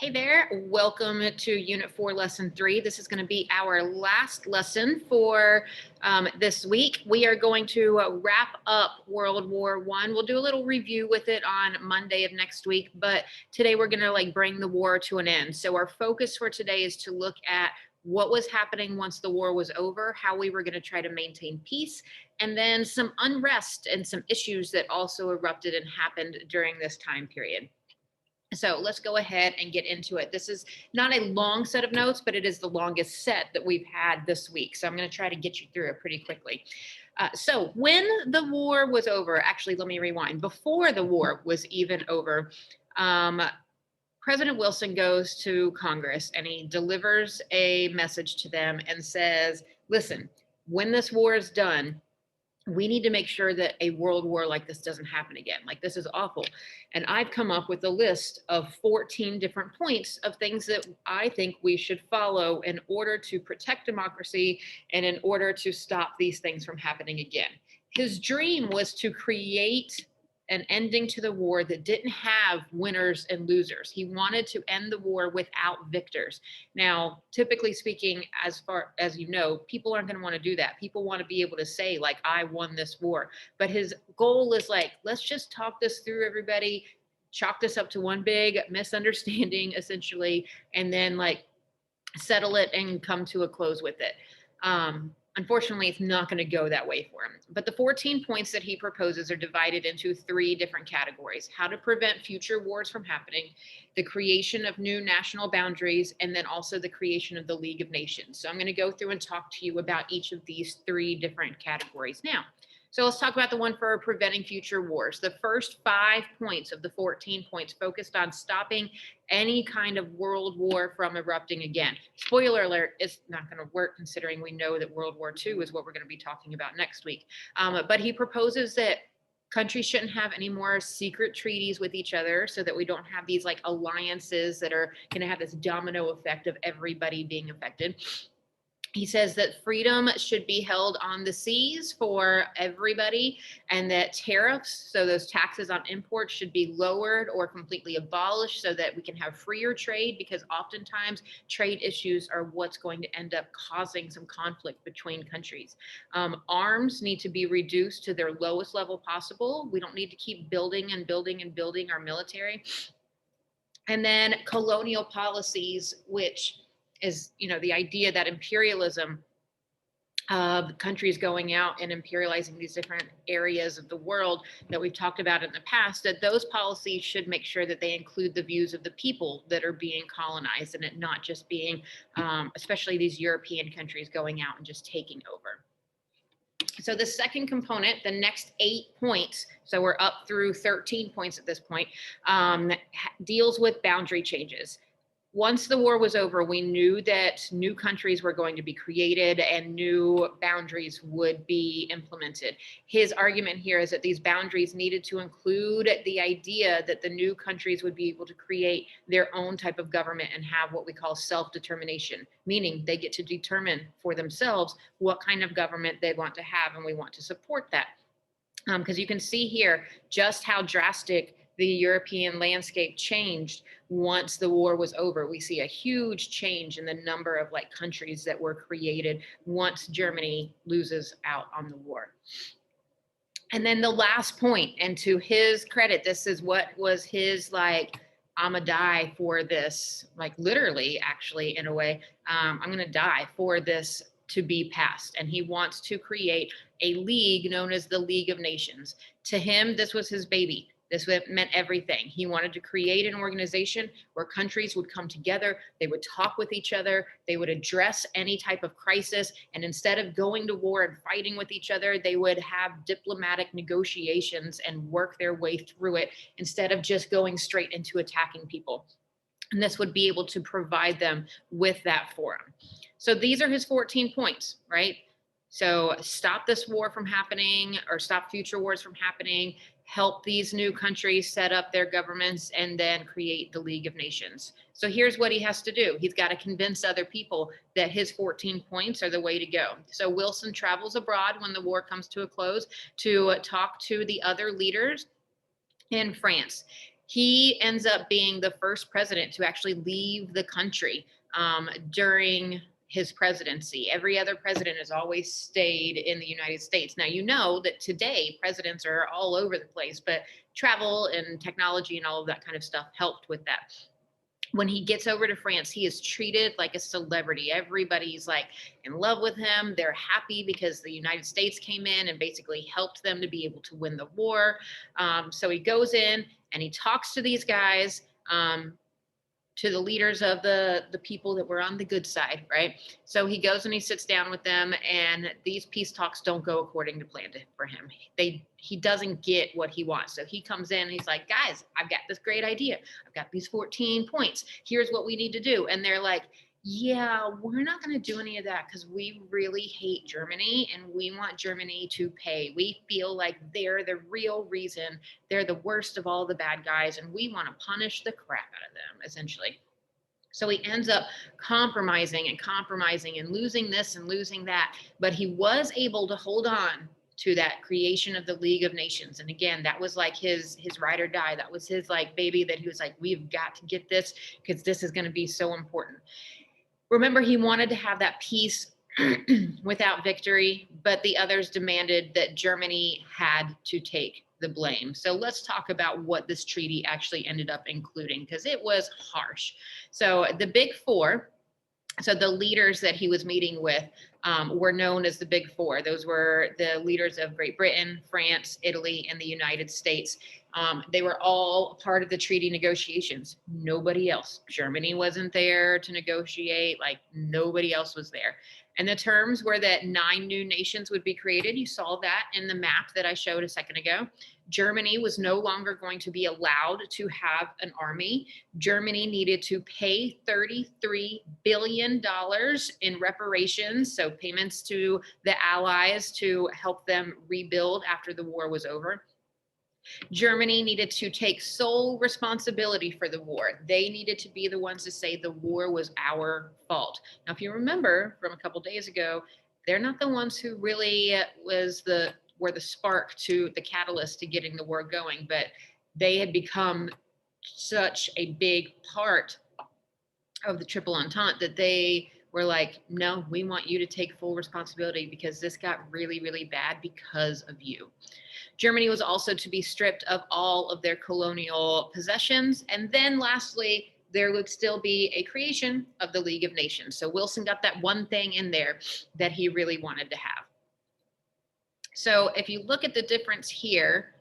Hey there, welcome to Unit 4, Lesson 3. This is going to be our last lesson for this week. We are going to wrap up World War I. We'll do a little review with it on Monday of next week, but today we're going to bring the war to an end. So our focus for today is to look at what was happening once the war was over, how we were going to try to maintain peace, and then some unrest and some issues that also erupted and happened during this time period. So let's go ahead and get into it. This is not a long set of notes, but it is the longest set that we've had this week. So I'm going to try to get you through it pretty quickly. So when the war was over, actually, let me rewind. Before the war was even over, President Wilson goes to Congress and he delivers a message to them and says, listen, when this war is done, we need to make sure that a world war like this doesn't happen again. Like, this is awful. And I've come up with a list of 14 different points of things that I think we should follow in order to protect democracy and in order to stop these things from happening again. His dream was to create an ending to the war that didn't have winners and losers. He wanted to end the war without victors. Now, typically speaking, as far as you know, people aren't going to want to do that. People want to be able to say, like, I won this war. But his goal is like, let's just talk this through, everybody, chalk this up to one big misunderstanding, essentially, and then settle it and come to a close with it. Unfortunately, it's not going to go that way for him. But the 14 points that he proposes are divided into 3 different categories: how to prevent future wars from happening, the creation of new national boundaries, and then also the creation of the League of Nations. So I'm going to go through and talk to you about each of these 3 different categories now. So let's talk about the one for preventing future wars. The first 5 points of the 14 points focused on stopping any kind of world war from erupting again. Spoiler alert, it's not going to work considering we know that World War II is what we're going to be talking about next week. But he proposes that countries shouldn't have any more secret treaties with each other so that we don't have these alliances that are going to have this domino effect of everybody being affected. He says that freedom should be held on the seas for everybody, and that tariffs, so those taxes on imports, should be lowered or completely abolished so that we can have freer trade, because oftentimes trade issues are what's going to end up causing some conflict between countries. Arms need to be reduced to their lowest level possible. We don't need to keep building and building and building our military. And then colonial policies, which is, the idea that imperialism of countries going out and imperializing these different areas of the world that we've talked about in the past, that those policies should make sure that they include the views of the people that are being colonized, and it not just being, especially these European countries, going out and just taking over. So the second component, the next 8 points, so we're up through 13 points at this point, deals with boundary changes. Once the war was over, we knew that new countries were going to be created and new boundaries would be implemented. His argument here is that these boundaries needed to include the idea that the new countries would be able to create their own type of government and have what we call self-determination, meaning they get to determine for themselves what kind of government they want to have, and we want to support that. Because you can see here just how drastic the European landscape changed once the war was over. We see a huge change in the number of countries that were created once Germany loses out on the war. And then the last point, and to his credit, this is what was his I'ma die for this, literally, actually, in a way, I'm gonna die for this to be passed. And he wants to create a league known as the League of Nations. To him, this was his baby. This meant everything. He wanted to create an organization where countries would come together, they would talk with each other, they would address any type of crisis, and instead of going to war and fighting with each other, they would have diplomatic negotiations and work their way through it instead of just going straight into attacking people. And this would be able to provide them with that forum. So these are his 14 points, right? So stop this war from happening, or stop future wars from happening, help these new countries set up their governments, and then create the League of Nations. So here's what he has to do. He's got to convince other people that his 14 points are the way to go. So Wilson travels abroad when the war comes to a close to talk to the other leaders in France. He ends up being the first president to actually leave the country during his presidency. Every other president has always stayed in the United States. Now, you know that today presidents are all over the place, but travel and technology and all of that kind of stuff helped with that. When he gets over to France, he is treated like a celebrity. Everybody's like in love with him. They're happy because the United States came in and basically helped them to be able to win the war. So he goes in and he talks to these guys. To the leaders of the people that were on the good side, right? So he goes and he sits down with them, and these peace talks don't go according to plan for him. He doesn't get what he wants. So he comes in and he's like, guys, I've got this great idea. I've got these 14 points. Here's what we need to do. And they're like, yeah, we're not going to do any of that because we really hate Germany and we want Germany to pay. We feel like they're the real reason. They're the worst of all the bad guys, and we want to punish the crap out of them, essentially. So he ends up compromising and losing this and losing that. But he was able to hold on to that creation of the League of Nations. And again, that was like his ride or die. That was his like baby that he was like, we've got to get this because this is going to be so important. Remember, he wanted to have that peace without victory, but the others demanded that Germany had to take the blame. So let's talk about what this treaty actually ended up including, because it was harsh. So the Big Four, so the leaders that he was meeting with were known as the Big Four. Those were the leaders of Great Britain, France, Italy, and the United States. They were all part of the treaty negotiations. Nobody else. Germany wasn't there to negotiate. Like nobody else was there. And the terms were that 9 new nations would be created. You saw that in the map that I showed a second ago. Germany was no longer going to be allowed to have an army. Germany needed to pay $33 billion in reparations, so payments to the Allies to help them rebuild after the war was over. Germany needed to take sole responsibility for the war. They needed to be the ones to say the war was our fault. Now, if you remember from a couple days ago, they're not the ones who really were the spark to the catalyst to getting the war going, but they had become such a big part of the Triple Entente that they were like, no, we want you to take full responsibility because this got really, really bad because of you. Germany was also to be stripped of all of their colonial possessions. And then lastly, there would still be a creation of the League of Nations. So Wilson got that one thing in there that he really wanted to have. So if you look at the difference here,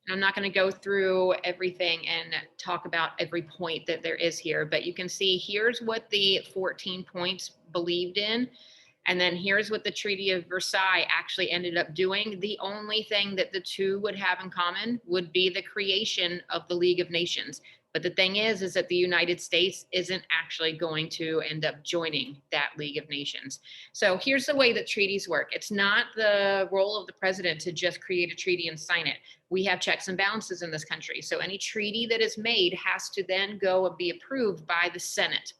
and I'm not going to go through everything and talk about every point that there is here, but you can see here's what the 14 points believed in. And then here's what the Treaty of Versailles actually ended up doing. The only thing that the two would have in common would be the creation of the League of Nations. But the thing is that the United States isn't actually going to end up joining that League of Nations. So here's the way that treaties work. It's not the role of the president to just create a treaty and sign it. We have checks and balances in this country. So any treaty that is made has to then go and be approved by the Senate.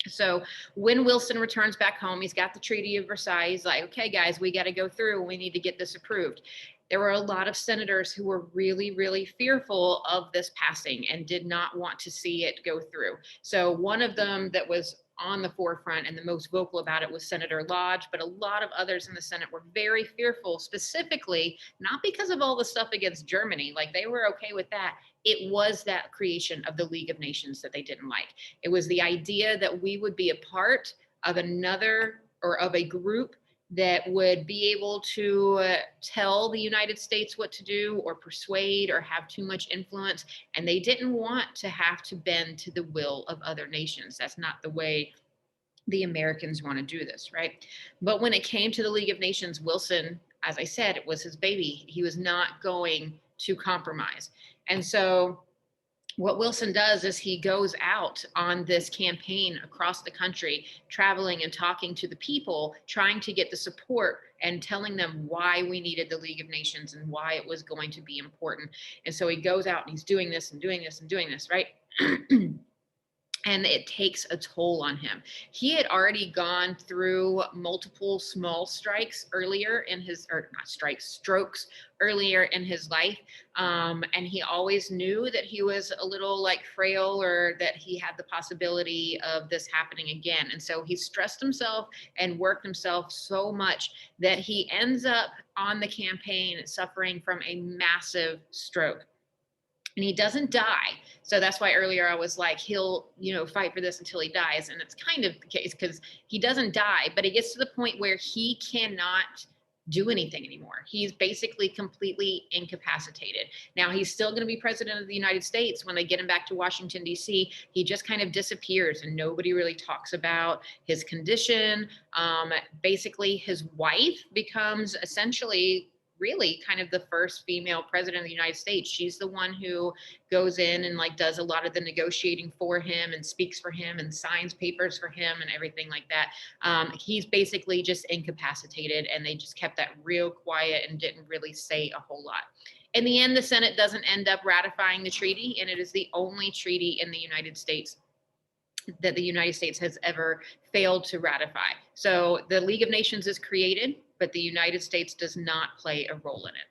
So when Wilson returns back home, he's got the Treaty of Versailles. He's like, okay, guys, we got to go through. We need to get this approved. There were a lot of senators who were really, really fearful of this passing and did not want to see it go through. So one of them that was on the forefront and the most vocal about it was Senator Lodge, but a lot of others in the Senate were very fearful, specifically, not because of all the stuff against Germany, like they were okay with that. It was that creation of the League of Nations that they didn't like. It was the idea that we would be a part of another or of a group that would be able to tell the United States what to do or persuade or have too much influence. And they didn't want to have to bend to the will of other nations. That's not the way the Americans want to do this, right? But when it came to the League of Nations, Wilson, as I said, it was his baby. He was not going to compromise. And so what Wilson does is he goes out on this campaign across the country, traveling and talking to the people, trying to get the support and telling them why we needed the League of Nations and why it was going to be important. And so he goes out and he's doing this and doing this and doing this, right? and it takes a toll on him. He had already gone through multiple small strikes earlier in his, or not strikes, strokes earlier in his life. And he always knew that he was a little like frail, or that he had the possibility of this happening again. And so he stressed himself and worked himself so much that he ends up on the campaign suffering from a massive stroke, and he doesn't die. So that's why earlier I was like, he'll, fight for this until he dies. And it's kind of the case, because he doesn't die, but it gets to the point where he cannot do anything anymore. He's basically completely incapacitated. Now, he's still going to be president of the United States when they get him back to Washington, D.C. He just kind of disappears, and nobody really talks about his condition. Basically, his wife becomes essentially really kind of the first female president of the United States. She's the one who goes in and like does a lot of the negotiating for him and speaks for him and signs papers for him and everything like that. He's basically just incapacitated, and they just kept that real quiet and didn't really say a whole lot. In the end, the Senate doesn't end up ratifying the treaty, and it is the only treaty in the United States that the United States has ever failed to ratify. So the League of Nations is created, but the United States does not play a role in it.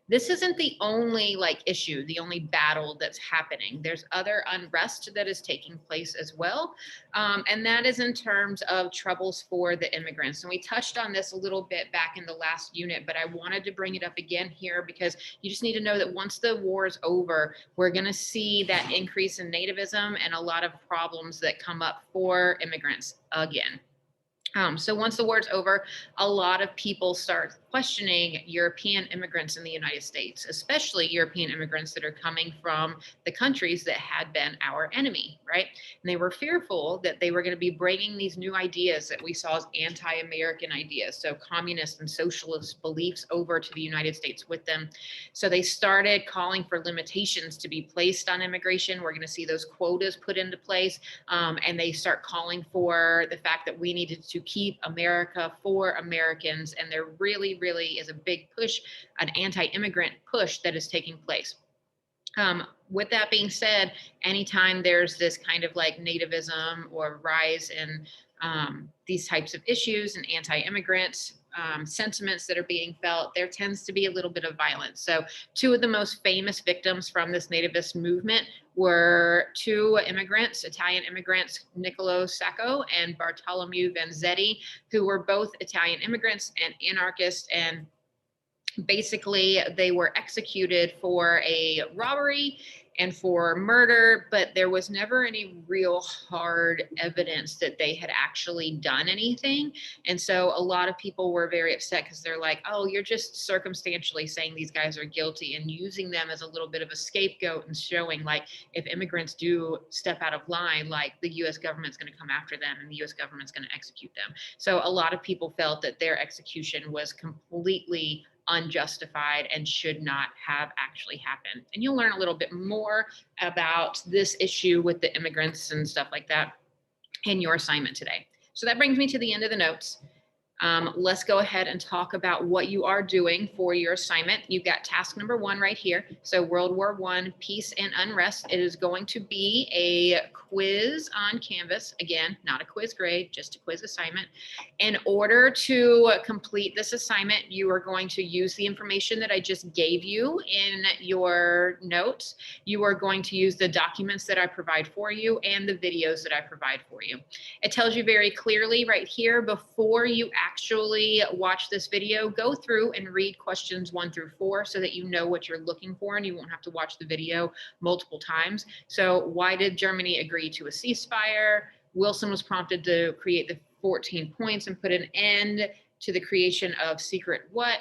This isn't the only issue, the only battle that's happening. There's other unrest that is taking place as well. And that is in terms of troubles for the immigrants. And we touched on this a little bit back in the last unit, but I wanted to bring it up again here, because you just need to know that once the war is over, we're going to see that increase in nativism and a lot of problems that come up for immigrants again. So once the war's over, a lot of people start questioning European immigrants in the United States, especially European immigrants that are coming from the countries that had been our enemy, right? And they were fearful that they were going to be bringing these new ideas that we saw as anti-American ideas, so communist and socialist beliefs, over to the United States with them. So they started calling for limitations to be placed on immigration. We're going to see those quotas put into place, and they start calling for the fact that we needed to keep America for Americans. And there really is a big push, an anti-immigrant push that is taking place. With that being said, anytime there's this kind of nativism or rise in these types of issues and anti-immigrant sentiments that are being felt, there tends to be a little bit of violence. So two of the most famous victims from this nativist movement were two immigrants, Italian immigrants, Niccolo Sacco and Bartolomeo Vanzetti, who were both Italian immigrants and anarchists, and basically they were executed for a robbery and for murder, but there was never any real hard evidence that they had actually done anything. And so a lot of people were very upset, because they're like, oh, you're just circumstantially saying these guys are guilty and using them as a little bit of a scapegoat, and showing if immigrants do step out of line, the US government's going to come after them and the US government's going to execute them. So a lot of people felt that their execution was completely unjustified and should not have actually happened. And you'll learn a little bit more about this issue with the immigrants and stuff like that in your assignment today. So that brings me to the end of the notes. Let's go ahead and talk about what you are doing for your assignment. You've got task number 1 right here. So World War I, Peace and Unrest. It is going to be a quiz on Canvas. Again, not a quiz grade, just a quiz assignment. In order to complete this assignment, you are going to use the information that I just gave you in your notes. You are going to use the documents that I provide for you and the videos that I provide for you. It tells you very clearly right here, before you actually watch this video, go through and read questions 1 through 4 so that you know what you're looking for and you won't have to watch the video multiple times. So why did Germany agree to a ceasefire? Wilson was prompted to create the 14 points and put an end to the creation of secret what?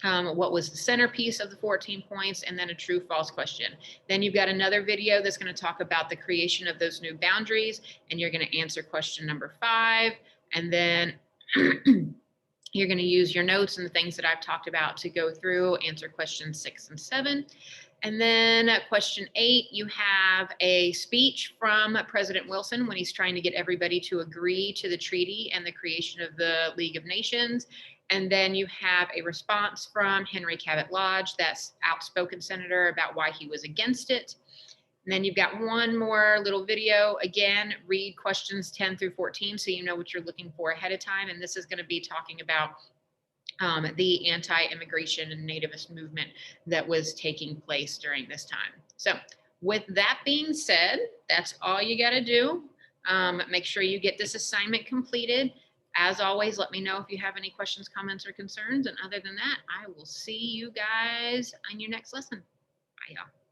What was the centerpiece of the 14 points, and then a true false question. Then you've got another video that's going to talk about the creation of those new boundaries, and you're going to answer question number 5, and then you're going to use your notes and the things that I've talked about to go through, answer questions 6 and 7. And then question 8, you have a speech from President Wilson when he's trying to get everybody to agree to the treaty and the creation of the League of Nations. And then you have a response from Henry Cabot Lodge, that's outspoken senator, about why he was against it. And then you've got one more little video. Again, read questions 10 through 14 so you know what you're looking for ahead of time. And this is going to be talking about the anti-immigration and nativist movement that was taking place during this time. So with that being said, that's all you got to do. Make sure you get this assignment completed. As always, let me know if you have any questions, comments, or concerns. And other than that, I will see you guys on your next lesson. Bye, y'all.